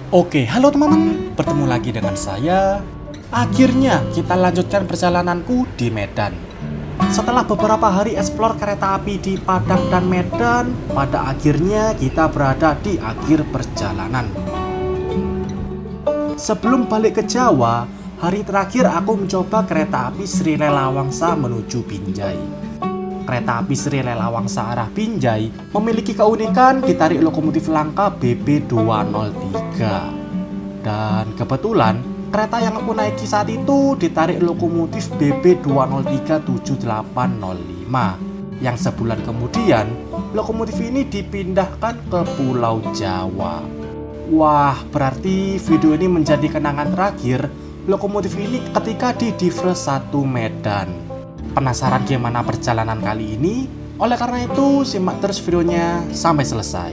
Oke, halo teman-teman, bertemu lagi dengan saya. Akhirnya kita lanjutkan perjalananku di Medan. Setelah beberapa hari eksplor kereta api di Padang dan Medan, pada akhirnya kita berada di akhir perjalanan. Sebelum balik ke Jawa, hari terakhir aku mencoba kereta api Sri Lelawangsa menuju Binjai. Kereta api Sri Lelawangsa arah Binjai memiliki keunikan ditarik lokomotif langka BB203. Dan kebetulan kereta yang aku naiki saat itu ditarik lokomotif BB203-7805. Yang sebulan kemudian lokomotif ini dipindahkan ke Pulau Jawa. Wah, berarti video ini menjadi kenangan terakhir lokomotif ini ketika di Divres 1 Medan. Penasaran gimana perjalanan kali ini? Oleh karena itu, simak terus videonya sampai selesai.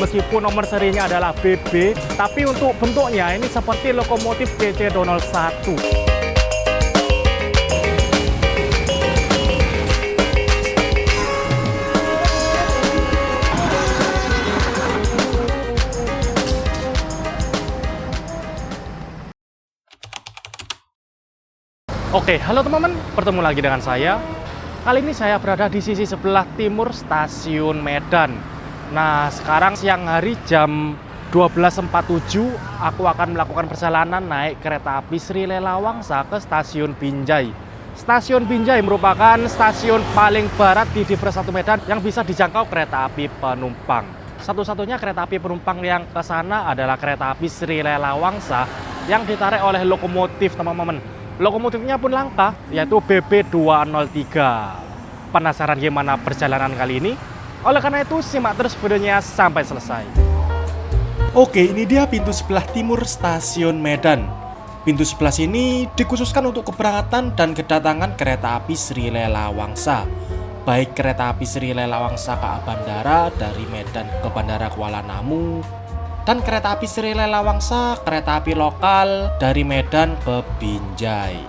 Meskipun nomor serinya adalah BB, tapi untuk bentuknya ini seperti lokomotif DC201. Oke, halo teman-teman, bertemu lagi dengan saya. Kali ini saya berada di sisi sebelah timur stasiun Medan. Nah, sekarang siang hari jam 12.47 aku akan melakukan perjalanan naik kereta api Sri Lelawangsa ke stasiun Binjai. Stasiun Binjai merupakan stasiun paling barat di Divres 1 Medan yang bisa dijangkau kereta api penumpang. Satu-satunya kereta api penumpang yang ke sana adalah kereta api Sri Lelawangsa yang ditarik oleh lokomotif, teman-teman. Lokomotifnya pun langka, yaitu BB203. Penasaran gimana perjalanan kali ini? Oleh karena itu, simak terus videonya sampai selesai. Oke, ini dia pintu sebelah timur stasiun Medan. Pintu sebelah sini dikhususkan untuk keberangkatan dan kedatangan kereta api Sri Lelawangsa. Baik kereta api Sri Lelawangsa ke bandara dari Medan ke Bandara Kuala Namu, dan kereta api Sri Lelawangsa kereta api lokal dari Medan ke Binjai.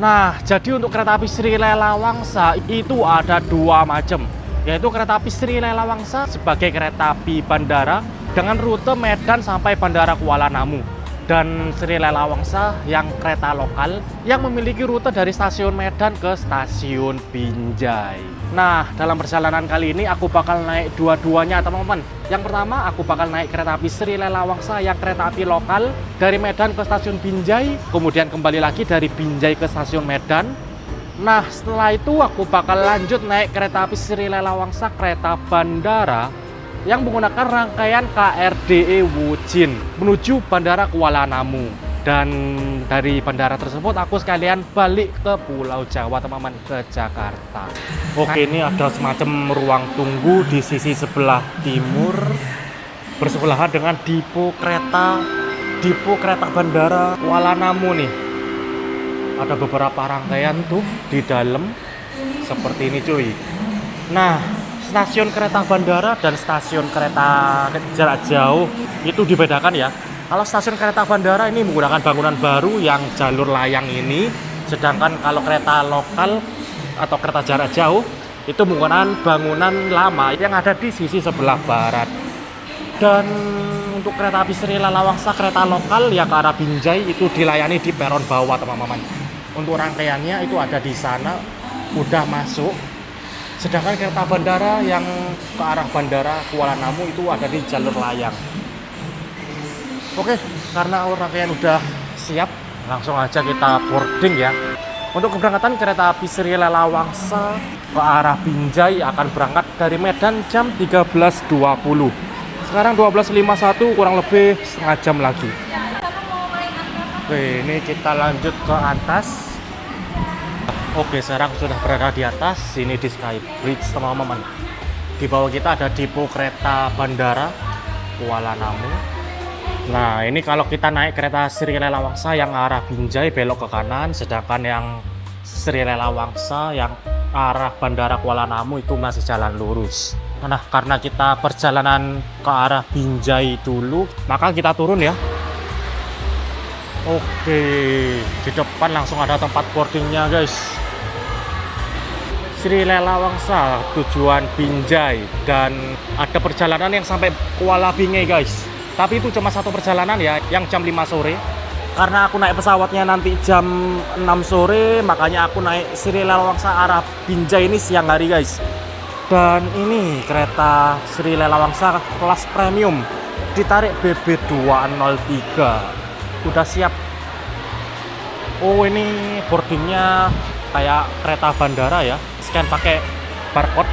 Nah, jadi untuk kereta api Sri Lelawangsa itu ada dua macam, yaitu kereta api Sri Lelawangsa sebagai kereta api bandara dengan rute Medan sampai Bandara Kuala Namu, dan Sri Lelawangsa yang kereta lokal yang memiliki rute dari stasiun Medan ke stasiun Binjai. Nah, dalam perjalanan kali ini aku bakal naik dua-duanya, teman-teman. Yang pertama, aku bakal naik kereta api Sri Lelawangsa yang kereta api lokal dari Medan ke stasiun Binjai, kemudian kembali lagi dari Binjai ke stasiun Medan. Nah, setelah itu aku bakal lanjut naik kereta api Sri Lelawangsa kereta bandara yang menggunakan rangkaian KRDE Wujin menuju Bandara Kuala Namu. Dan dari bandara tersebut aku sekalian balik ke Pulau Jawa, teman-teman, ke Jakarta. Oke, ini ada semacam ruang tunggu di sisi sebelah timur bersebelahan dengan depo kereta bandara Kuala Namu nih. Ada beberapa rangkaian tuh di dalam seperti ini, cuy. Nah, stasiun kereta bandara dan stasiun kereta jarak jauh itu dibedakan ya. Kalau stasiun kereta bandara ini menggunakan bangunan baru yang jalur layang ini, sedangkan kalau kereta lokal atau kereta jarak jauh itu menggunakan bangunan lama yang ada di sisi sebelah barat. Dan untuk kereta api Sri Lelawangsa kereta lokal yang ke arah Binjai itu dilayani di peron bawah, teman-teman. Untuk rangkaiannya itu ada di sana, udah masuk. Sedangkan kereta bandara yang ke arah Bandara Kuala Namu itu ada di jalur layang. Oke, karena rangkaian udah siap, langsung aja kita boarding ya. Untuk keberangkatan kereta api Sri Lelawangsa ke arah Binjai akan berangkat dari Medan jam 13.20. Sekarang 12.51, kurang lebih setengah jam lagi. Oke, ini kita lanjut ke atas. Oke, sekarang sudah berada di atas. Ini di Skybridge, teman-teman. Di bawah kita ada depo kereta bandara Kuala Namu. Nah, ini kalau kita naik kereta Sri Lelawangsa yang arah Binjai belok ke kanan, sedangkan yang Sri Lelawangsa yang arah bandara Kuala Namu itu masih jalan lurus. Nah, karena kita perjalanan ke arah Binjai dulu, maka kita turun ya. Oke, di depan langsung ada tempat boardingnya guys. Sri Lelawangsa tujuan Binjai, dan ada perjalanan yang sampai Kuala Bingai guys. Tapi itu cuma satu perjalanan ya, yang jam 5 sore. Karena aku naik pesawatnya nanti jam 6 sore, makanya aku naik Sri Lelawangsa arah Binjai ini siang hari guys. Dan ini kereta Sri Lelawangsa kelas premium, ditarik BB203. Udah siap. Oh, ini boardingnya kayak kereta bandara ya, scan pakai barcode.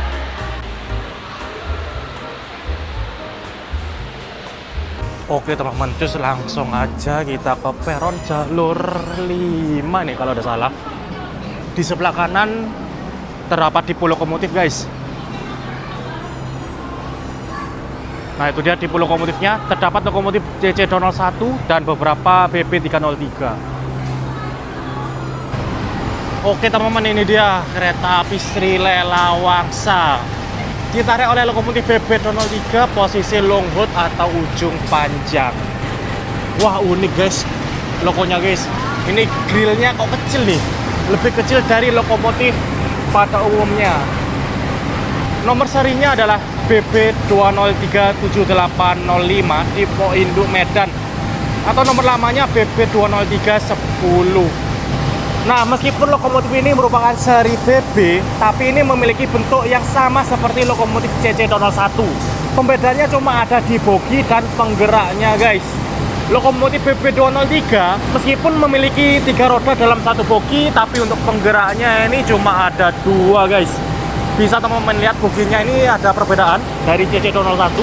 Oke teman-teman, terus langsung aja kita ke peron jalur 5 nih kalau udah salah. Di sebelah kanan terdapat depo lokomotif guys. Nah itu dia depo lokomotifnya, terdapat lokomotif CC201 dan beberapa BP303. Oke teman-teman, ini dia kereta api Sri Lelawangsa. Ditarik oleh lokomotif BB203 posisi long hood atau ujung panjang. Wah unik guys, lokonya guys. Ini grillnya kok kecil nih, lebih kecil dari lokomotif pada umumnya. Nomor serinya adalah BB2037805 tipe induk Medan, atau nomor lamanya BB20310. Nah, meskipun lokomotif ini merupakan seri BB, tapi ini memiliki bentuk yang sama seperti lokomotif CC201. Pembedanya cuma ada di bogi dan penggeraknya guys. Lokomotif BB203 meskipun memiliki 3 roda dalam satu bogi, tapi untuk penggeraknya ini cuma ada 2 guys. Bisa teman-teman lihat boginya ini ada perbedaan dari CC201,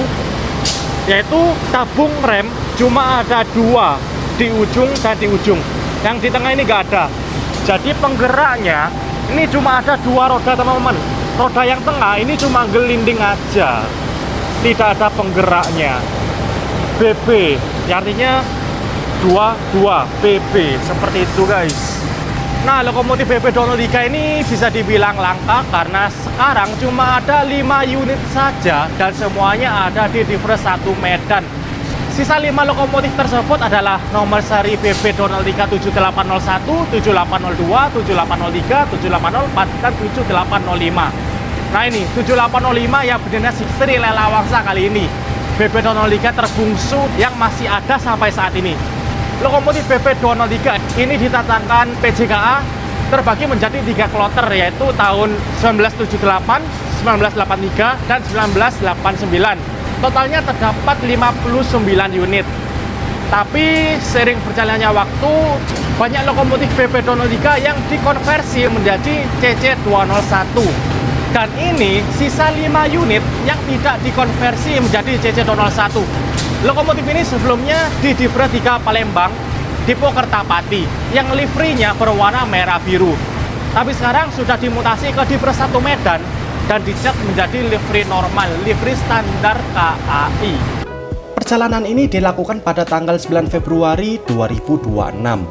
yaitu tabung rem cuma ada 2 di ujung dan di ujung. Yang di tengah ini nggak ada. Jadi penggeraknya ini cuma ada 2 roda teman-teman. Roda yang tengah ini cuma gelinding aja, tidak ada penggeraknya. BB, artinya 2 BB, seperti itu guys. Nah, lokomotif BB203 ini bisa dibilang langka karena sekarang cuma ada 5 unit saja dan semuanya ada di Divres 1 Medan. Sisa 5 lokomotif tersebut adalah nomor seri BB203 7801, 7802, 7803, 7804, dan 7805. Nah ini 7805 yang bernama Sri Lelawangsa kali ini. BB203 terbungsu yang masih ada sampai saat ini. Lokomotif BB203 ini ditatangkan PJKA terbagi menjadi 3 kloter, yaitu tahun 1978, 1983, dan 1989. Totalnya terdapat 59 unit. Tapi seiring berjalannya waktu, banyak lokomotif BB203 yang dikonversi menjadi CC201. Dan ini sisa 5 unit yang tidak dikonversi menjadi CC201. Lokomotif ini sebelumnya di Divres 3 Palembang, Depo Kertapati, yang liverynya berwarna merah biru. Tapi sekarang sudah dimutasi ke Divres 1 Medan dan dicat menjadi livery normal, livery standar KAI. Perjalanan ini dilakukan pada tanggal 9 Februari 2026.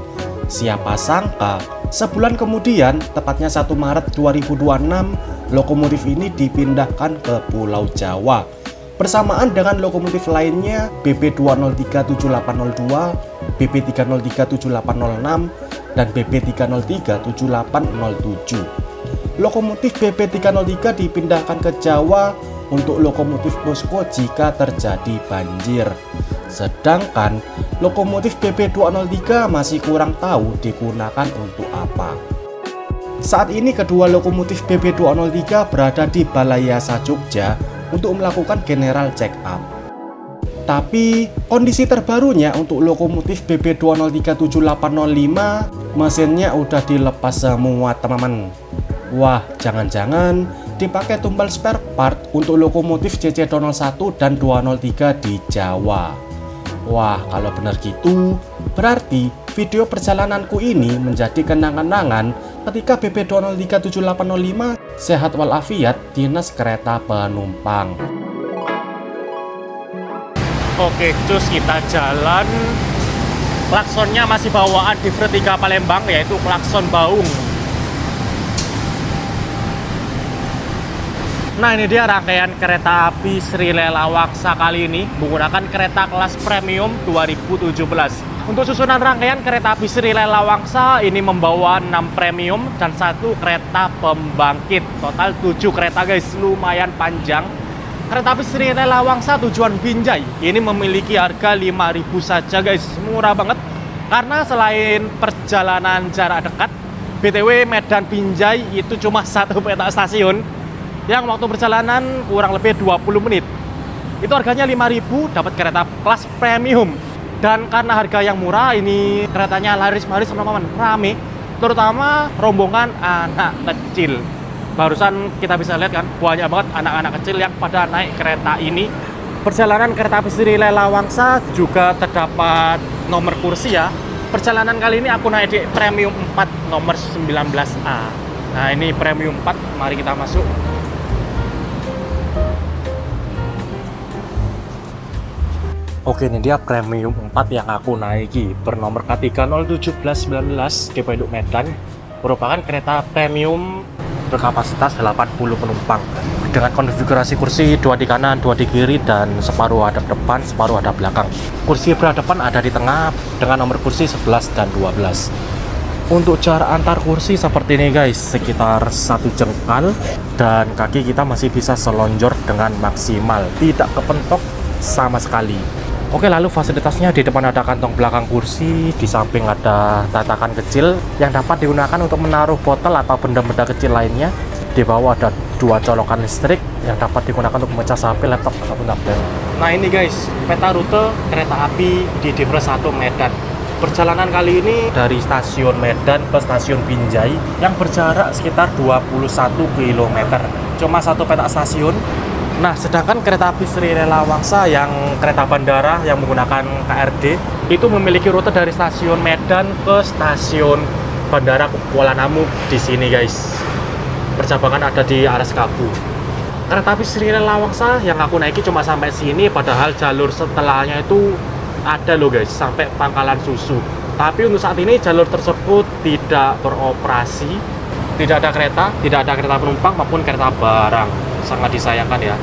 Siapa sangka, sebulan kemudian, tepatnya 1 Maret 2026, lokomotif ini dipindahkan ke Pulau Jawa. Bersamaan dengan lokomotif lainnya BB2037802, BB3037806, dan BB3037807. Lokomotif BB303 dipindahkan ke Jawa untuk lokomotif posko jika terjadi banjir. Sedangkan lokomotif BB203 masih kurang tahu digunakan untuk apa. Saat ini kedua lokomotif BB203 berada di Balai Yasa Jogja untuk melakukan general check up. Tapi kondisi terbarunya untuk lokomotif BB2037805, mesinnya udah dilepas semua teman-teman. Wah, jangan-jangan dipakai tumpal spare part untuk lokomotif CC201 dan 203 di Jawa. Wah, kalau benar gitu, berarti video perjalananku ini menjadi kenang-kenangan ketika BP 2037805 sehat walafiat Dinas Kereta Penumpang. Oke, cus, kita jalan. Klaksonnya masih bawaan di Vertika Palembang, yaitu klakson Baung. Nah, ini dia rangkaian kereta api Sri Lelawangsa kali ini menggunakan kereta kelas premium 2017. Untuk susunan rangkaian kereta api Sri Lelawangsa ini membawa 6 premium dan 1 kereta pembangkit. Total 7 kereta guys, lumayan panjang. Kereta api Sri Lelawangsa tujuan Binjai ini memiliki harga 5.000 saja guys, murah banget. Karena selain perjalanan jarak dekat, BTW Medan Binjai itu cuma 1 petak stasiun yang waktu perjalanan kurang lebih 20 menit. Itu harganya 5.000, dapat kereta kelas premium. Dan karena harga yang murah, ini keretanya laris-maris teman-teman, rame. Terutama rombongan anak kecil. Barusan kita bisa lihat kan, banyak banget anak-anak kecil yang pada naik kereta ini. Perjalanan kereta api Sri Lelawangsa juga terdapat nomor kursi ya. Perjalanan kali ini aku naik di premium 4 nomor 19A. Nah, ini premium 4, mari kita masuk. Oke, ini dia premium 4 yang aku naiki bernomor K3071119 di Pondok Medan. Merupakan kereta premium berkapasitas 80 penumpang dengan konfigurasi kursi 2 di kanan, 2 di kiri, dan separuh hadap depan, separuh hadap belakang. Kursi berhadapan ada di tengah dengan nomor kursi 11 dan 12. Untuk jarak antar kursi seperti ini guys, sekitar 1 jengkal, dan kaki kita masih bisa selonjor dengan maksimal, tidak kepentok sama sekali. Oke, lalu fasilitasnya di depan ada kantong belakang kursi, di samping ada tatakan kecil yang dapat digunakan untuk menaruh botol atau benda-benda kecil lainnya. Di bawah ada 2 colokan listrik yang dapat digunakan untuk memecah HP, laptop, ataupun tablet. Nah, ini guys, peta rute kereta api di Divres 1 Medan. Perjalanan kali ini dari stasiun Medan ke stasiun Binjai yang berjarak sekitar 21 km. Cuma 1 petak stasiun. Nah, sedangkan kereta api Sri Lelawangsa yang kereta bandara yang menggunakan KRD itu memiliki rute dari stasiun Medan ke stasiun Bandara Kuala Namu di sini guys. Percabangan ada di arah Sekabu. Kereta api Sri Lelawangsa yang aku naiki cuma sampai sini, padahal jalur setelahnya itu ada loh guys, sampai Pangkalan Susu. Tapi untuk saat ini jalur tersebut tidak beroperasi, tidak ada kereta penumpang maupun kereta barang. Sangat disayangkan ya.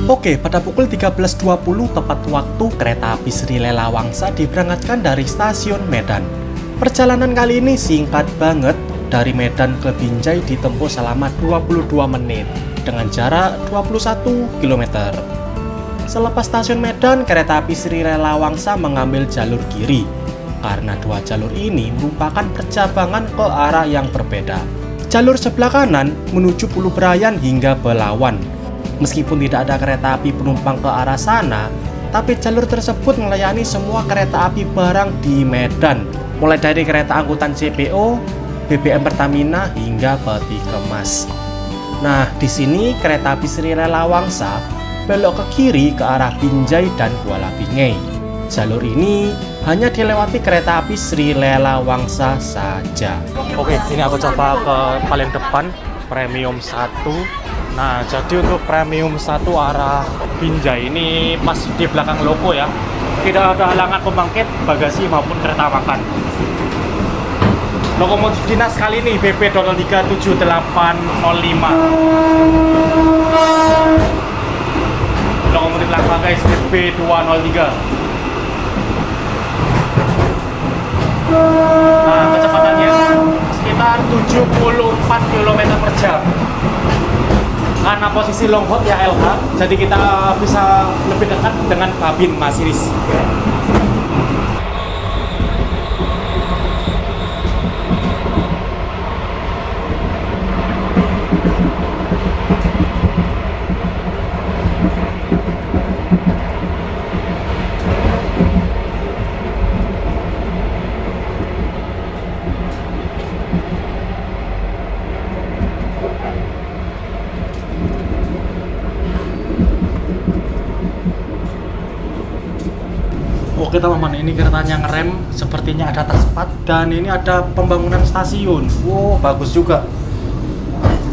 Oke, pada pukul 13.20 tepat waktu kereta api Sri Lelawangsa diberangkatkan dari stasiun Medan. Perjalanan kali ini singkat banget, dari Medan ke Binjai ditempuh selama 22 menit dengan jarak 21 km. Selepas stasiun Medan, kereta api Sri Lelawangsa mengambil jalur kiri karena 2 jalur ini merupakan percabangan ke arah yang berbeda. Jalur sebelah kanan menuju Pulau Berayan hingga Belawan. Meskipun tidak ada kereta api penumpang ke arah sana, tapi jalur tersebut melayani semua kereta api barang di Medan, mulai dari kereta angkutan CPO, BBM Pertamina hingga peti kemas. Nah, di sini kereta api Sri Lelawangsa belok ke kiri ke arah Binjai dan Kuala Bingai. Jalur ini hanya dilewati kereta api Sri Lelawangsa saja. Oke, ini aku coba ke paling depan, premium 1. Nah, jadi untuk premium 1 arah Binjai ini pas di belakang logo ya. Tidak ada halangan pembangkit, bagasi maupun kereta makan. Lokomotif dinas kali ini BP 2037805. Lokomotif lama guys, BP 203. Nah, kecepatannya sekitar 74 km per jam. Karena posisi long hot ya LH, jadi kita bisa lebih dekat dengan kabin masinis. Oke teman-teman, ini keretanya ngerem, sepertinya ada touchpad dan ini ada pembangunan stasiun. Wow, bagus juga.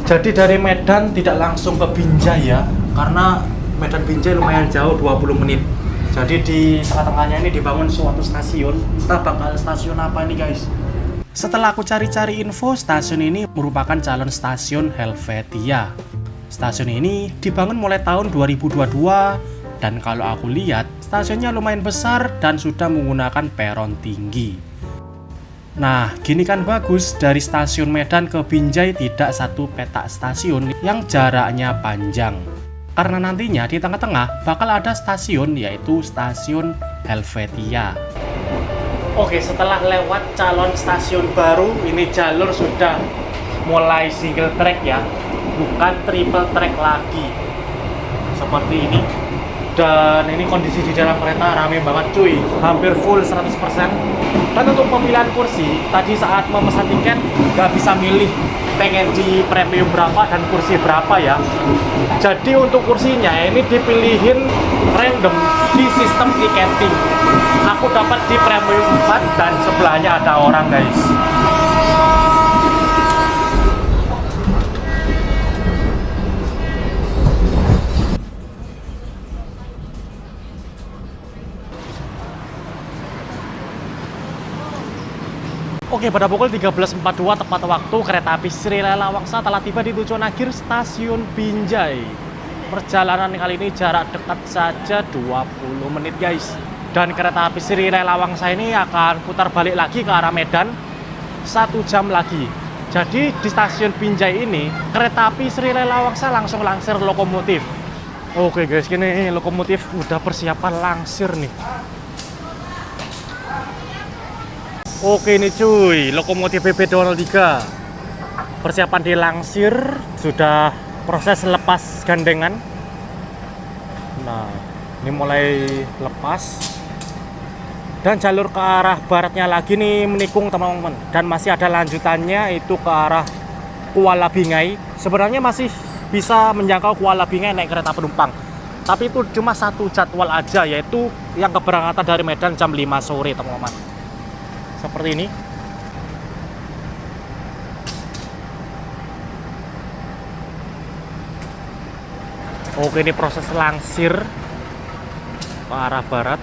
Jadi dari Medan tidak langsung ke Binjai ya, karena Medan Binjai lumayan jauh 20 menit. Jadi di tengah-tengahnya ini dibangun suatu stasiun. Entah bakal stasiun apa ini guys. Setelah aku cari-cari info, stasiun ini merupakan calon stasiun Helvetia. Stasiun ini dibangun mulai tahun 2022 dan kalau aku lihat stasiunnya lumayan besar dan sudah menggunakan peron tinggi. Nah, gini kan bagus, dari stasiun Medan ke Binjai tidak satu petak stasiun yang jaraknya panjang. Karena nantinya di tengah-tengah bakal ada stasiun yaitu stasiun Helvetia. Oke, setelah lewat calon stasiun baru, ini jalur sudah mulai single track ya, bukan triple track lagi. Seperti ini. Dan ini kondisi di dalam kereta rame banget cuy, hampir full 100%. Dan untuk pemilihan kursi, tadi saat memesan tiket nggak bisa milih pengen di premium berapa dan kursi berapa ya. Jadi untuk kursinya ini dipilihin random di sistem tiketing. Aku dapat di premium 4 dan sebelahnya ada orang guys. Oke, pada pukul 13.42 tepat waktu kereta api Sri Lela Wangsa telah tiba di tujuan akhir stasiun Binjai. Perjalanan kali ini jarak dekat saja 20 menit guys. Dan kereta api Sri Lela Wangsa ini akan putar balik lagi ke arah Medan 1 jam lagi. Jadi di stasiun Binjai ini kereta api Sri Lela Wangsa langsung langsir lokomotif. Oke guys, ini lokomotif udah persiapan langsir nih. Oke ini cuy, lokomotif BP203 persiapan dilangsir, sudah proses lepas gandengan. Nah, ini mulai lepas. Dan jalur ke arah baratnya lagi nih menikung teman-teman. Dan masih ada lanjutannya itu ke arah Kuala Bingai. Sebenarnya masih bisa menjangkau Kuala Bingai naik kereta penumpang. Tapi itu cuma satu jadwal aja, yaitu yang keberangkatan dari Medan jam 5 sore teman-teman. Seperti ini. Oke, ini proses langsir ke arah barat.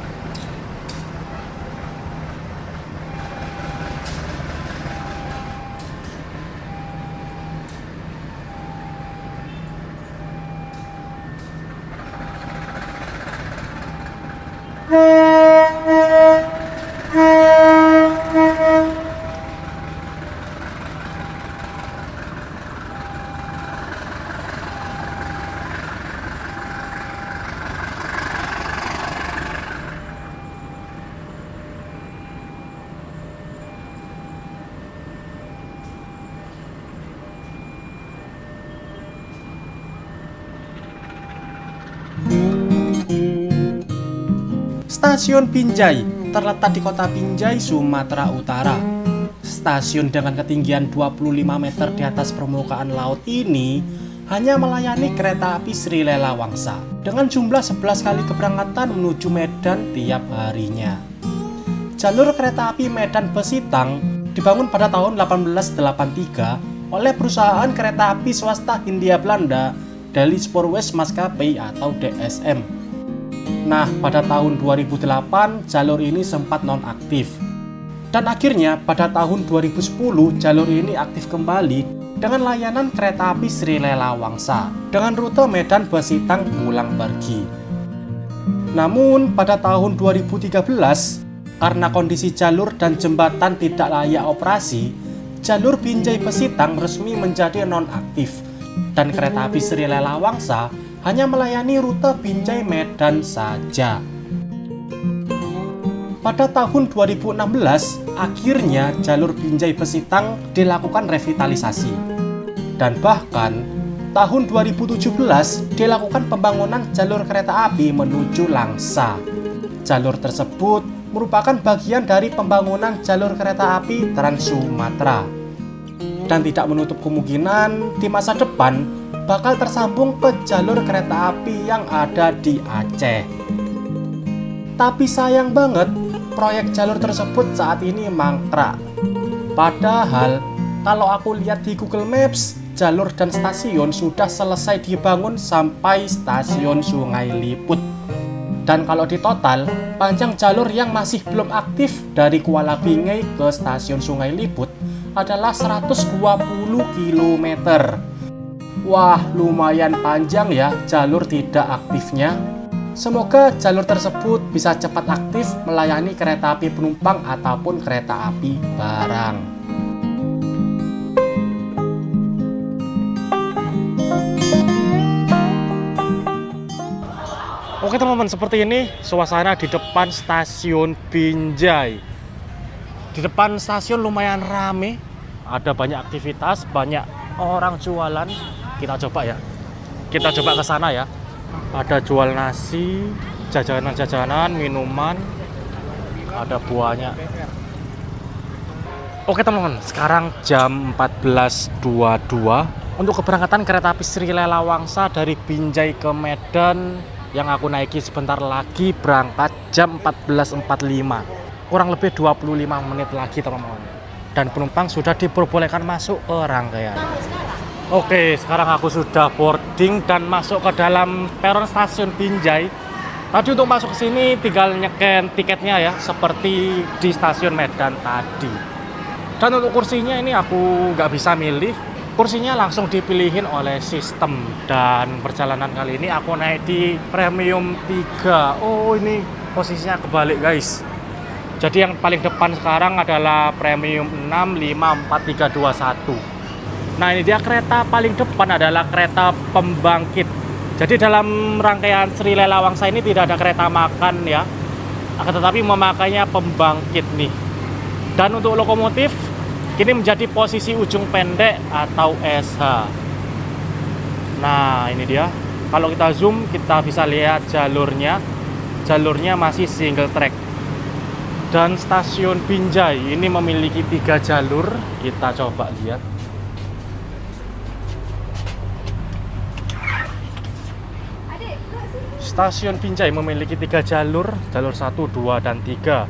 Stasiun Binjai terletak di kota Binjai, Sumatera Utara. Stasiun dengan ketinggian 25 meter di atas permukaan laut ini hanya melayani kereta api Sri Lela Wangsa dengan jumlah 11 kali keberangkatan menuju Medan tiap harinya. Jalur kereta api Medan Besitang dibangun pada tahun 1883 oleh perusahaan kereta api swasta Hindia Belanda Delhi Spoorways Maskapai atau DSM. Nah, pada tahun 2008 jalur ini sempat nonaktif. Dan akhirnya pada tahun 2010 jalur ini aktif kembali dengan layanan kereta api Sri Lela Wangsa dengan rute Medan Besitang pulang pergi. Namun pada tahun 2013 karena kondisi jalur dan jembatan tidak layak operasi, jalur Binjai Besitang resmi menjadi nonaktif dan kereta api Sri Lela Wangsa hanya melayani rute Binjai Medan saja. Pada tahun 2016, akhirnya jalur Binjai Besitang dilakukan revitalisasi. Dan bahkan, tahun 2017 dilakukan pembangunan jalur kereta api menuju Langsa. Jalur tersebut merupakan bagian dari pembangunan jalur kereta api Trans Sumatera. Dan tidak menutup kemungkinan di masa depan bakal tersambung ke jalur kereta api yang ada di Aceh. Tapi sayang banget, proyek jalur tersebut saat ini mangkrak. Padahal, kalau aku lihat di Google Maps, jalur dan stasiun sudah selesai dibangun sampai stasiun Sungai Liput. Dan kalau di total, panjang jalur yang masih belum aktif dari Kuala Bingai ke stasiun Sungai Liput adalah 120 km. Wah, lumayan panjang ya jalur tidak aktifnya. Semoga jalur tersebut bisa cepat aktif melayani kereta api penumpang ataupun kereta api barang. Oke teman-teman, seperti ini suasana di depan stasiun Binjai. Di depan stasiun lumayan rame, ada banyak aktivitas, banyak orang jualan. Kita coba ya, kita coba ke sana ya. Ada jual nasi, jajanan-jajanan, minuman, ada buahnya. Oke teman-teman, sekarang jam 14.22 untuk keberangkatan kereta api Sri Lelawangsa dari Binjai ke Medan yang aku naiki sebentar lagi berangkat jam 14.45. Kurang lebih 25 menit lagi teman-teman. Dan penumpang sudah diperbolehkan masuk ke rangkaian. Oke, sekarang aku sudah boarding dan masuk ke dalam peron stasiun Binjai. Tadi untuk masuk ke sini tinggal nyeken tiketnya ya, seperti di stasiun Medan tadi. Dan untuk kursinya ini aku nggak bisa milih. Kursinya langsung dipilihin oleh sistem. Dan perjalanan kali ini aku naik di Premium 3. Oh, ini posisinya kebalik guys. Jadi yang paling depan sekarang adalah Premium 6, 5, 4, 3, 2, 1. Nah ini dia kereta paling depan adalah kereta pembangkit. Jadi dalam rangkaian Sri Lelawangsa ini tidak ada kereta makan ya, akan tetapi memakainya pembangkit nih. Dan untuk lokomotif kini menjadi posisi ujung pendek atau SH. Nah ini dia, kalau kita zoom kita bisa lihat jalurnya. Jalurnya masih single track. Dan stasiun Binjai ini memiliki 3 jalur. Kita coba lihat. Stasiun Binjai memiliki 3 jalur, jalur 1, 2, dan 3.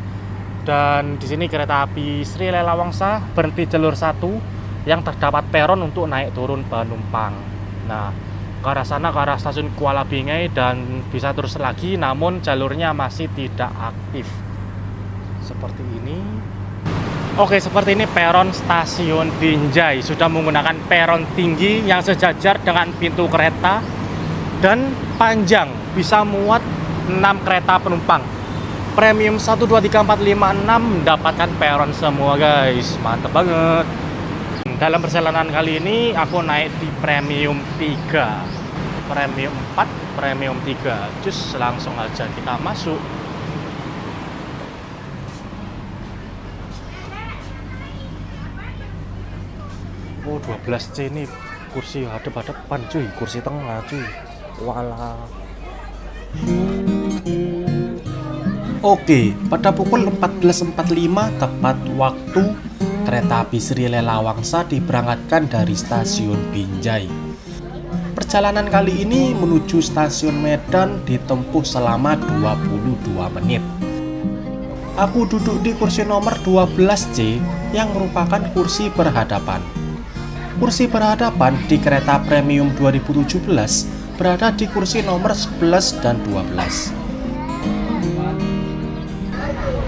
Dan di sini kereta api Sri Lelawangsa berhenti jalur 1 yang terdapat peron untuk naik turun penumpang. Nah, ke arah sana ke arah stasiun Kuala Bingai dan bisa terus lagi, namun jalurnya masih tidak aktif. Seperti ini. Oke, seperti ini peron stasiun Binjai. Sudah menggunakan peron tinggi yang sejajar dengan pintu kereta dan panjang, bisa muat 6 kereta penumpang. Premium 1, 2, 3, 4, 5, 6 mendapatkan peron semua guys. Mantap banget. Dalam perjalanan kali ini aku naik di Premium 3. Premium 4, Premium 3. Cus, langsung aja kita masuk. Oh 12C ini kursi hadap-hadapan cuy, kursi tengah cuy. Walah. Oke, pada pukul 14.45 tepat waktu, kereta api Sri Lelawangsa diberangkatkan dari stasiun Binjai. Perjalanan kali ini menuju stasiun Medan ditempuh selama 22 menit. Aku duduk di kursi nomor 12C yang merupakan kursi berhadapan. Kursi berhadapan di kereta Premium 2017 berada di kursi nomor 11 dan 12.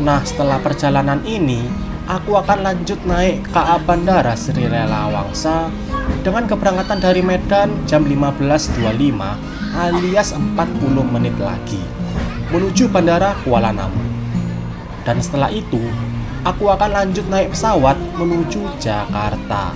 Nah, setelah perjalanan ini, aku akan lanjut naik KA Bandara Sri Lelawangsa dengan keberangkatan dari Medan jam 15.25 alias 40 menit lagi menuju Bandara Kuala Namu. Dan setelah itu, aku akan lanjut naik pesawat menuju Jakarta.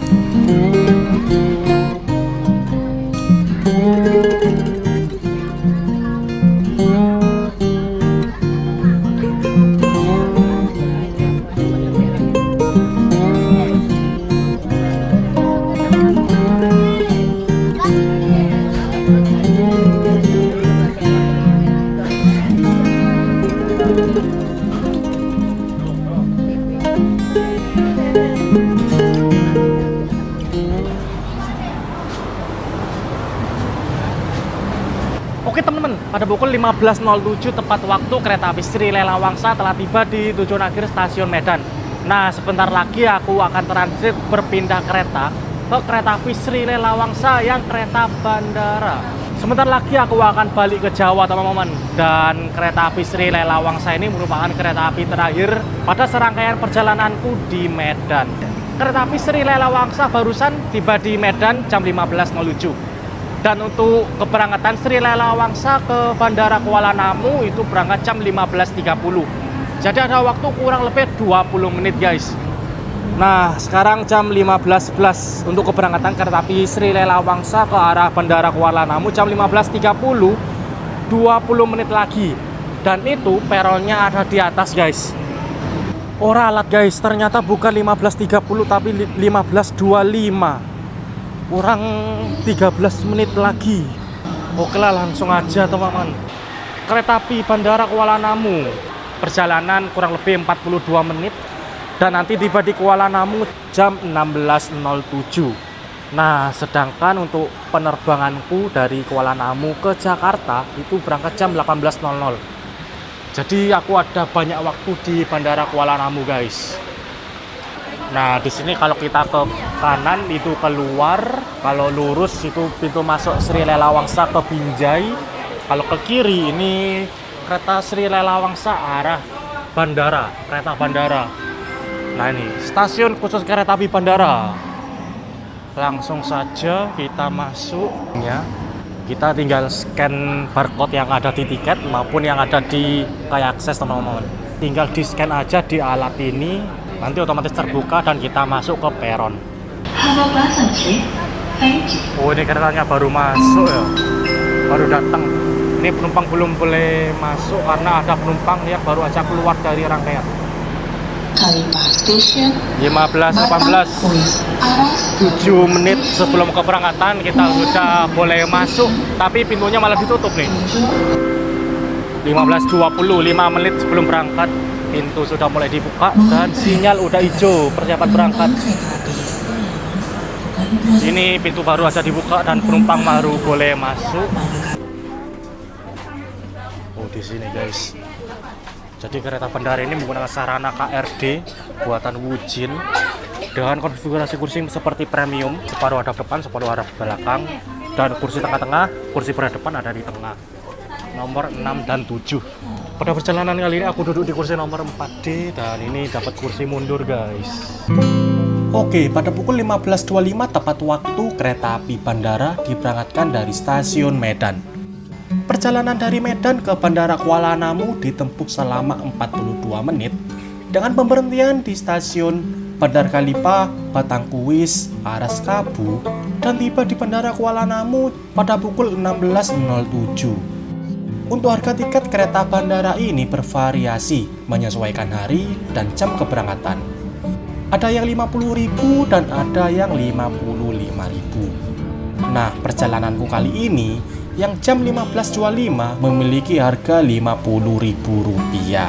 Oke teman-teman, pada pukul 15.07 tepat waktu kereta api Sri Lela Wangsa telah tiba di tujuan akhir stasiun Medan. Nah, sebentar lagi aku akan transit berpindah kereta ke kereta api Sri Lela Wangsa yang kereta bandara. Sebentar lagi aku akan balik ke Jawa, teman-teman. Dan kereta api Sri Lela Wangsa ini merupakan kereta api terakhir pada serangkaian perjalananku di Medan. Kereta api Sri Lela Wangsa barusan tiba di Medan jam 15.07. Dan untuk keberangkatan Sri Lela Wangsa ke Bandara Kuala Namu itu berangkat jam 15.30. Jadi ada waktu kurang lebih 20 menit guys. Nah, sekarang jam 15.11 untuk keberangkatan kereta api Sri Lela Wangsa ke arah Bandara Kuala Namu jam 15.30, 20 menit lagi. Dan itu peronnya ada di atas guys. Ora alat guys, ternyata bukan 15.30 tapi 15.25. Kurang 13 menit lagi. Oke lah, langsung aja teman-teman. Kereta api Bandara Kuala Namu perjalanan kurang lebih 42 menit dan nanti tiba di Kuala Namu jam 16.07. Nah, sedangkan untuk penerbanganku dari Kuala Namu ke Jakarta itu berangkat jam 18.00. Jadi aku ada banyak waktu di Bandara Kuala Namu guys. Nah, di sini kalau kita ke kanan itu keluar, kalau lurus itu pintu masuk Sri Lela Wangsa ke Binjai. Kalau ke kiri ini kereta Sri Lela Wangsa arah bandara, kereta bandara. Nah, ini stasiun khusus kereta api bandara. Langsung saja kita masuk ya. Kita tinggal scan barcode yang ada di tiket maupun yang ada di kayak akses teman-teman. Tinggal di scan aja di alat ini. Nanti otomatis terbuka dan kita masuk ke peron. Oh, ini keretanya baru masuk ya, baru datang. Ini penumpang belum boleh masuk karena ada penumpang yang baru aja keluar dari rangkaian. 15.18, 7 menit sebelum keberangkatan kita sudah boleh masuk, tapi pintunya malah ditutup nih. 15.20, 5 menit sebelum berangkat pintu sudah mulai dibuka dan sinyal udah hijau persiapan berangkat. Ini pintu baru aja dibuka dan penumpang baru boleh masuk. Oh, di sini guys. Jadi kereta bandara ini menggunakan sarana KRD buatan Wujin dengan konfigurasi kursi seperti premium, separuh hadap depan, separuh hadap belakang, dan kursi tengah-tengah, kursi berhadapan ada di tengah. Nomor 6 dan 7. Pada perjalanan kali ini aku duduk di kursi nomor 4D dan ini dapat kursi mundur guys. Oke, pada pukul 15.25 tepat waktu kereta api bandara diberangkatkan dari stasiun Medan. Perjalanan dari Medan ke Bandara Kuala Namu ditempuh selama 42 menit dengan pemberhentian di stasiun Bandar Kalipa, Batangkuis, Aras Kabu, dan tiba di Bandara Kuala Namu pada pukul 16.07. Untuk harga tiket kereta bandara ini bervariasi menyesuaikan hari dan jam keberangkatan. Ada yang 50.000 dan ada yang 55.000. Nah, perjalananku kali ini yang jam 15.25 memiliki harga Rp50.000.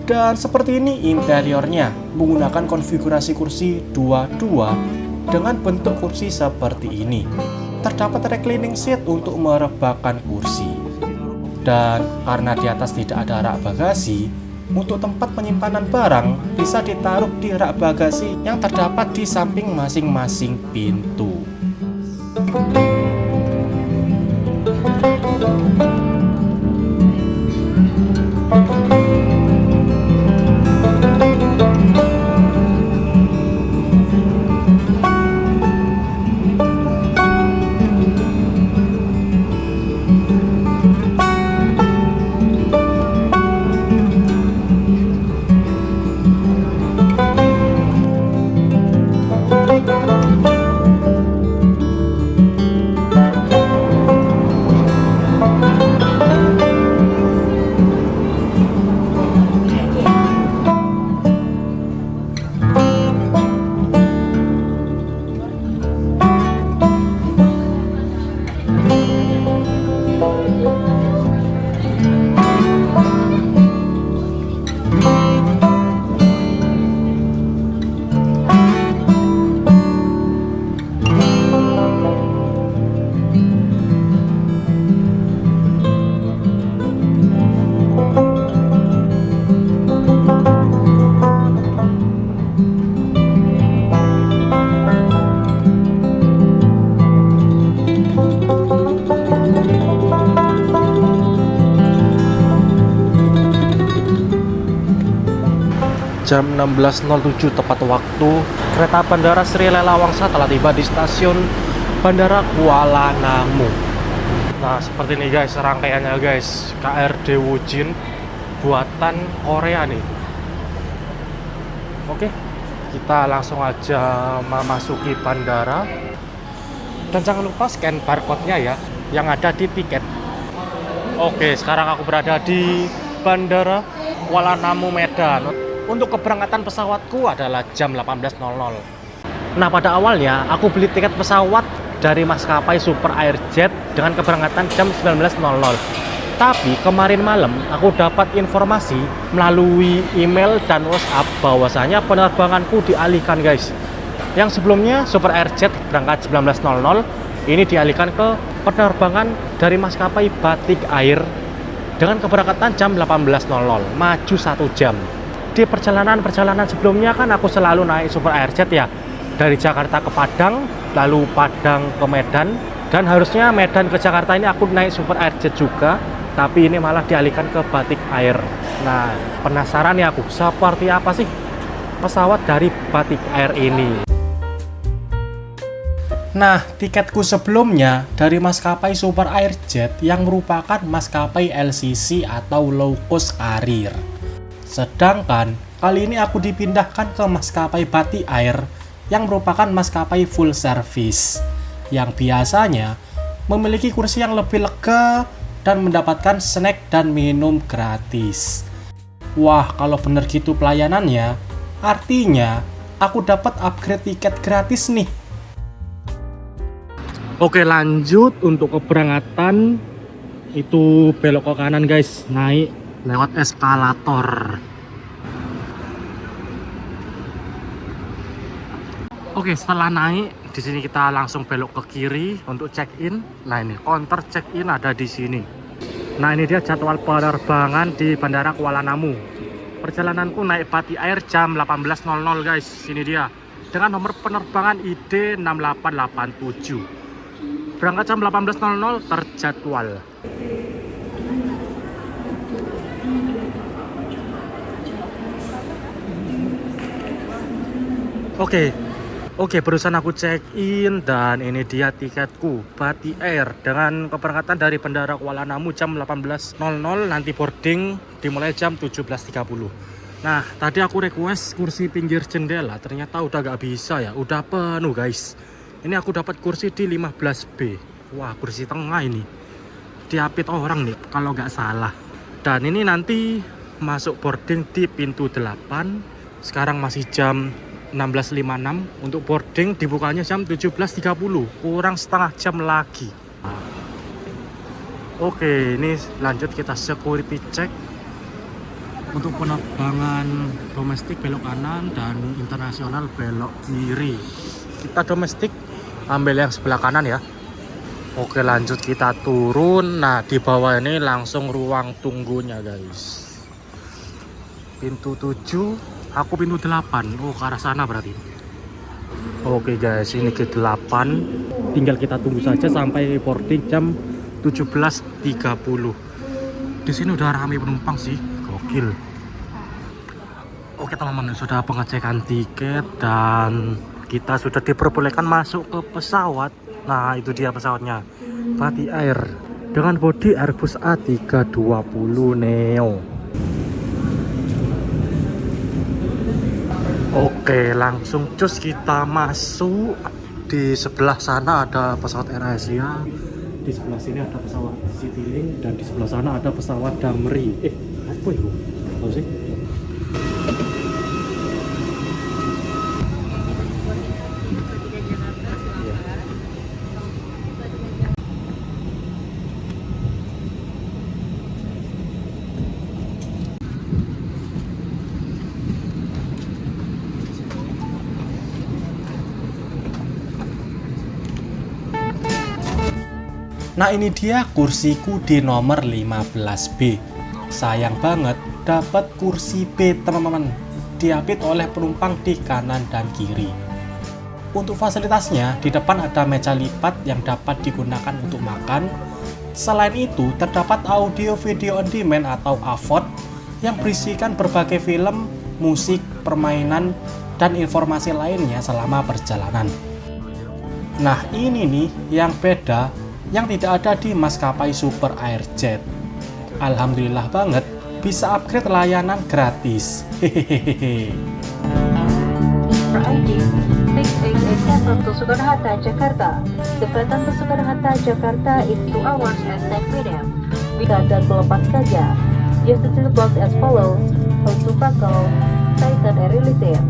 Dan seperti ini interiornya, menggunakan konfigurasi kursi 2-2 dengan bentuk kursi seperti ini. Terdapat reclining seat untuk merebahkan kursi. Dan karena di atas tidak ada rak bagasi, untuk tempat penyimpanan barang bisa ditaruh di rak bagasi yang terdapat di samping masing-masing pintu. jam 16.07 tepat waktu, kereta Bandara Sri Lelawangsa telah tiba di stasiun Bandara Kuala Namu. Nah, seperti ini guys rangkaiannya guys, KRD Wujin buatan Korea nih. Oke, kita langsung aja memasuki bandara. Dan jangan lupa scan barcode-nya ya, yang ada di tiket. Oke, sekarang aku berada di Bandara Kuala Namu, Medan. Untuk keberangkatan pesawatku adalah jam 18.00. Nah, pada awalnya aku beli tiket pesawat dari maskapai Super Airjet dengan keberangkatan jam 19.00. Tapi kemarin malam aku dapat informasi melalui email dan WhatsApp bahwasanya penerbanganku dialihkan guys. Yang sebelumnya Super Airjet berangkat 19.00, ini dialihkan ke penerbangan dari maskapai Batik Air dengan keberangkatan jam 18.00, maju 1 jam. Di perjalanan sebelumnya kan aku selalu naik Super Airjet ya, dari Jakarta ke Padang, lalu Padang ke Medan, dan harusnya Medan ke Jakarta ini aku naik Super Airjet juga, tapi ini malah dialihkan ke Batik Air. Nah, penasaran ya aku, seperti apa sih pesawat dari Batik Air ini? Nah, tiketku sebelumnya dari maskapai Super Airjet yang merupakan maskapai LCC atau low cost carrier. Sedangkan kali ini aku dipindahkan ke maskapai Batik Air yang merupakan maskapai full service, yang biasanya memiliki kursi yang lebih lega dan mendapatkan snack dan minum gratis. Wah, kalau bener gitu pelayanannya, artinya aku dapat upgrade tiket gratis nih. Oke, lanjut untuk keberangkatan itu belok ke kanan guys, naik lewat eskalator. Oke, setelah naik di sini kita langsung belok ke kiri untuk check-in. Nah, ini counter check-in ada di sini. Nah, ini dia jadwal penerbangan di Bandara Kuala Namu. Perjalananku naik Batik Air jam 18.00 guys. Ini dia dengan nomor penerbangan ID 6887. Berangkat jam 18.00 terjadwal. Oke, barusan aku check-in dan ini dia tiketku Batik Air dengan keberangkatan dari Bandara Kuala Namu jam 18.00, nanti boarding dimulai jam 17.30. Nah, tadi aku request kursi pinggir jendela, ternyata udah gak bisa ya, udah penuh guys. Ini aku dapat kursi di 15B. Wah, kursi tengah ini diapit orang nih kalau gak salah. Dan ini nanti masuk boarding di pintu 8. Sekarang masih jam 16.56, untuk boarding dibukanya jam 17.30, kurang setengah jam lagi. Oke, ini lanjut kita security check. Untuk penerbangan domestik belok kanan dan internasional belok kiri. Kita domestik ambil yang sebelah kanan ya. Oke, lanjut kita turun. Nah, di bawah ini langsung ruang tunggunya guys. Pintu 7, aku pintu 8. Oh, ke arah sana berarti. Oke guys, ini ke 8. Tinggal kita tunggu saja sampai boarding jam 17.30. Di sini udah ramai penumpang sih, gokil. Oke teman-teman, sudah pengecekan tiket dan kita sudah diperbolehkan masuk ke pesawat. Nah, itu dia pesawatnya, Batik Air dengan bodi Airbus A320 Neo. Oke, langsung cus kita masuk. Di sebelah sana ada pesawat AirAsia, di sebelah sini ada pesawat Citylink, dan di sebelah sana ada pesawat Damri. Apa itu? Tahu sih? Nah, ini dia kursiku di nomor 15B. Sayang banget dapat kursi B teman-teman, diapit oleh penumpang di kanan dan kiri. Untuk fasilitasnya, di depan ada meja lipat yang dapat digunakan untuk makan. Selain itu, terdapat audio video on demand atau AVOD yang berisikan berbagai film musik, permainan, dan informasi lainnya selama perjalanan. Nah ini nih yang beda, yang tidak ada di maskapai Super Airjet. Alhamdulillah banget bisa upgrade layanan gratis. Hehehe. ID 6887 to Soekarno-Hatta, Jakarta. The flight to Soekarno-Hatta, Jakarta is 2 hours and 10 minutes. Bila dan melepas saja. Just the box as follows. How to buckle, tighten and release it.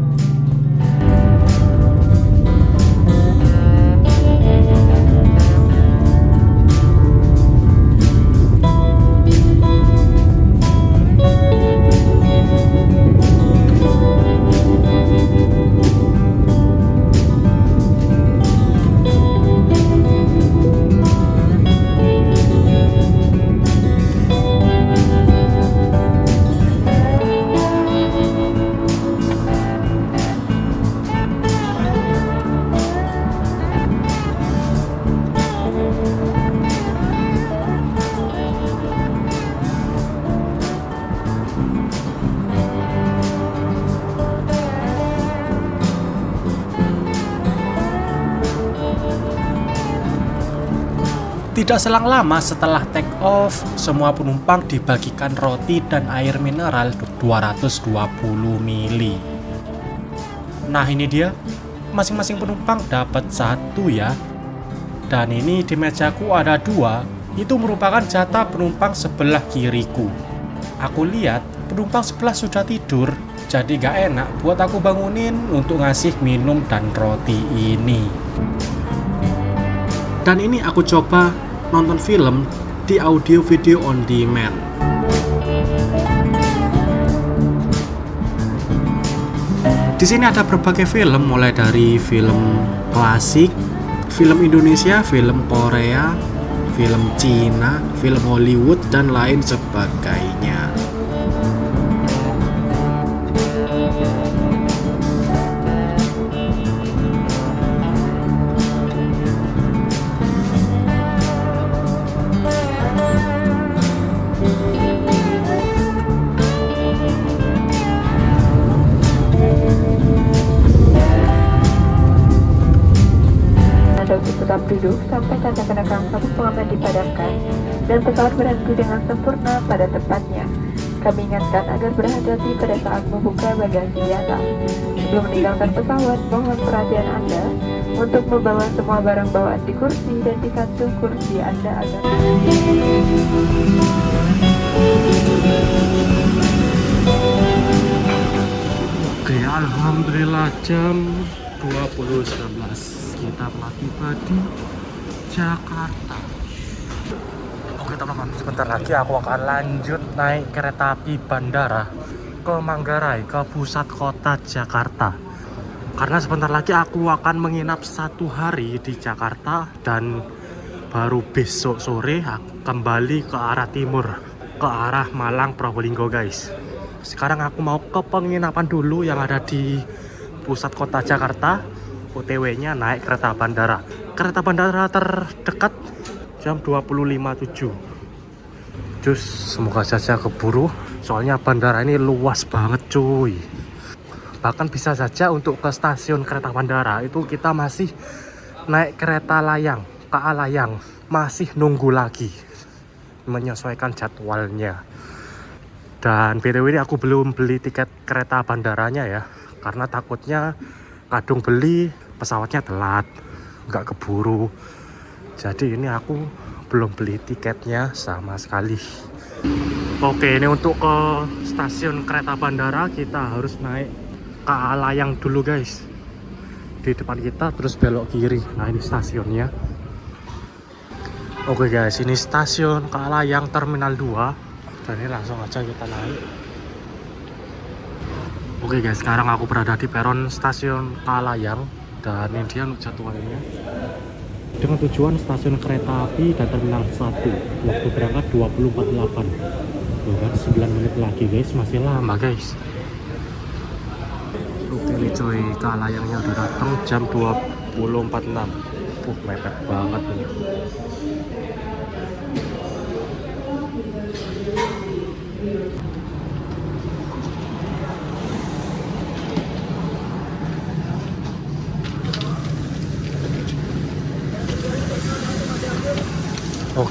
Tidak selang lama setelah take off, semua penumpang dibagikan roti dan air mineral 220 ml. Nah ini dia, masing-masing penumpang dapat satu ya. Dan ini di mejaku ada 2, itu merupakan jatah penumpang sebelah kiriku. Aku lihat penumpang sebelah sudah tidur, jadi gak enak buat aku bangunin untuk ngasih minum dan roti ini. Dan ini aku coba nonton film di audio video on demand. Di sini ada berbagai film, mulai dari film klasik, film Indonesia, film Korea, film Cina, film Hollywood, dan lain sebagainya. Tetap duduk sampai tanda penekan sabuk pengaman dipadamkan dan pesawat berhenti dengan sempurna pada tempatnya. Kami ingatkan agar berhati-hati pada saat membuka bagasi di atas. Sebelum meninggalkan pesawat, mohon perhatian Anda untuk membawa semua barang bawaan di kursi dan di kantung kursi Anda agar Oke, alhamdulillah jam 20.19 kita telah tiba di Jakarta. Oke teman-teman, sebentar lagi aku akan lanjut naik kereta api bandara ke Manggarai, ke pusat kota Jakarta. Karena sebentar lagi aku akan menginap 1 hari di Jakarta dan baru besok sore kembali ke arah timur, ke arah Malang, Probolinggo guys. Sekarang aku mau ke penginapan dulu yang ada di pusat kota Jakarta. OTW-nya naik kereta bandara. Kereta bandara terdekat jam 20.57. Cus, semoga saja keburu. Soalnya bandara ini luas banget cuy. Bahkan bisa saja untuk ke stasiun kereta bandara itu kita masih naik kereta layang, KA Layang. Masih nunggu lagi menyesuaikan jadwalnya. Dan BTW ini aku belum beli tiket kereta bandaranya ya, karena takutnya kadung beli pesawatnya telat, nggak keburu. Jadi ini aku belum beli tiketnya sama sekali. Oke, ini untuk ke stasiun kereta bandara kita harus naik KA Layang dulu guys. Di depan kita terus belok kiri. Nah ini stasiunnya. Oke guys, ini stasiun KA Layang Terminal 2. Dan ini langsung aja kita naik. Oke guys, sekarang aku berada di peron stasiun KA Layang dan ini dia jadwalnya. Dengan tujuan stasiun kereta api dan terminal 1. Waktu berangkat 20.48. Kan 9 menit lagi guys, masih lama guys. Oke nih coy, KA Layangnya udah datang jam 20.46. Mepet banget nih.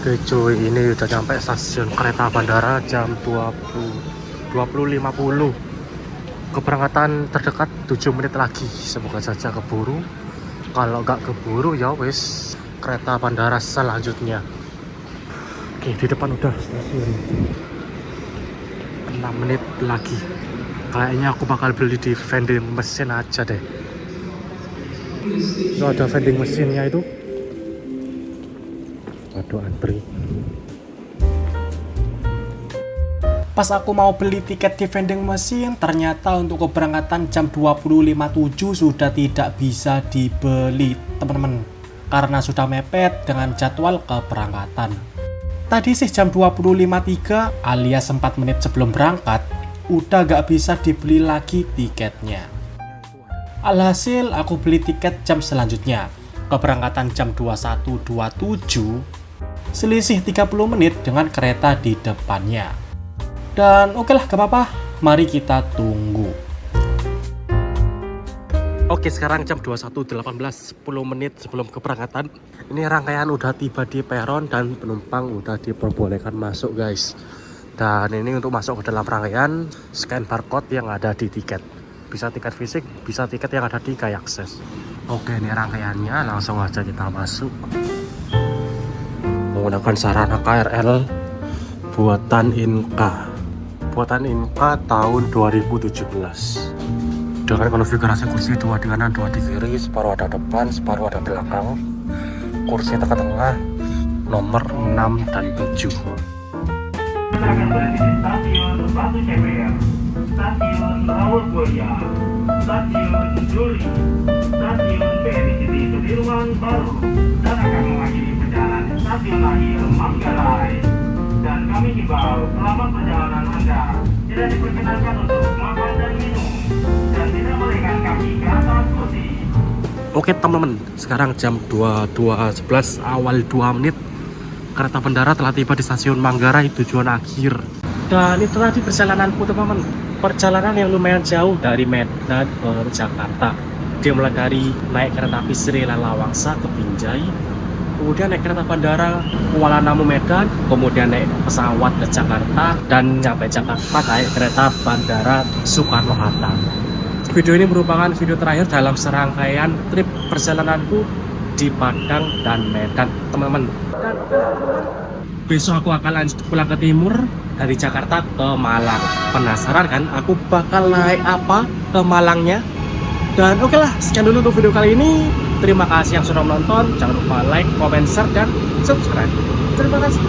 Oke cuy, ini udah nyampe stasiun kereta bandara jam 20.50. Keberangkatan terdekat 7 menit lagi. Semoga saja keburu. Kalau nggak keburu ya wis kereta bandara selanjutnya. Oke, di depan udah stasiun. 6 menit lagi. Kayaknya aku bakal beli di vending mesin aja deh. Itu ada vending mesinnya itu. Waduh, antri. Pas aku mau beli tiket di vending mesin, ternyata untuk keberangkatan jam 20.57 sudah tidak bisa dibeli, teman-teman. Karena sudah mepet dengan jadwal keberangkatan. Tadi sih jam 20.53 alias 4 menit sebelum berangkat, udah gak bisa dibeli lagi tiketnya. Alhasil aku beli tiket jam selanjutnya, keberangkatan jam 21.27, selisih 30 menit dengan kereta di depannya. Dan oke lah, gak apa-apa. Mari kita tunggu. Oke, sekarang jam 21.18, 10 menit sebelum keberangkatan. Ini rangkaian udah tiba di peron dan penumpang udah diperbolehkan masuk, guys. Dan ini untuk masuk ke dalam rangkaian, scan barcode yang ada di tiket. Bisa tiket fisik, bisa tiket yang ada di Kayakses. Oke, ini rangkaiannya, langsung aja kita masuk. Menggunakan sarana KRL buatan Inka. Buatan Inka tahun 2017 dengan konfigurasi kursi 2 di kanan 2 di kiri, separuh ada depan, separuh ada belakang, kursi tengah-tengah, nomor 6 dan 7. Kita akan berhenti di stasiun Batu Ceper, stasiun Rawabulya, stasiun Duri, stasiun BRI City Sudirman Baru, dan akan mengakhiri perjalanan di stasiun akhir Manggarai. Dan kami himbau selama perjalanan Anda tidak diperkenankan untuk makan dan minum dan tidak melekan kaki ke atas kursi. Oke teman-teman, sekarang jam 22.11 awal 2 menit kereta bandara telah tiba di stasiun Manggarai tujuan akhir. Dan itu tadi perjalananku teman-teman. Perjalanan yang lumayan jauh dari Medan ke Jakarta. Dia mulai dari naik kereta api Sri Lelawangsa ke Binjai, kemudian naik kereta bandara Kuala Namu Medan, kemudian naik pesawat ke Jakarta, dan sampai Jakarta naik kereta bandara Soekarno-Hatta. Video ini merupakan video terakhir dalam serangkaian trip perjalananku di Padang dan Medan, teman-teman. Dan besok aku akan lanjut pulang ke timur dari Jakarta ke Malang. Penasaran kan aku bakal naik apa ke Malangnya? Dan oke lah, sekian dulu untuk video kali ini. Terima kasih yang sudah menonton. Jangan lupa like, comment, share, dan subscribe. Terima kasih.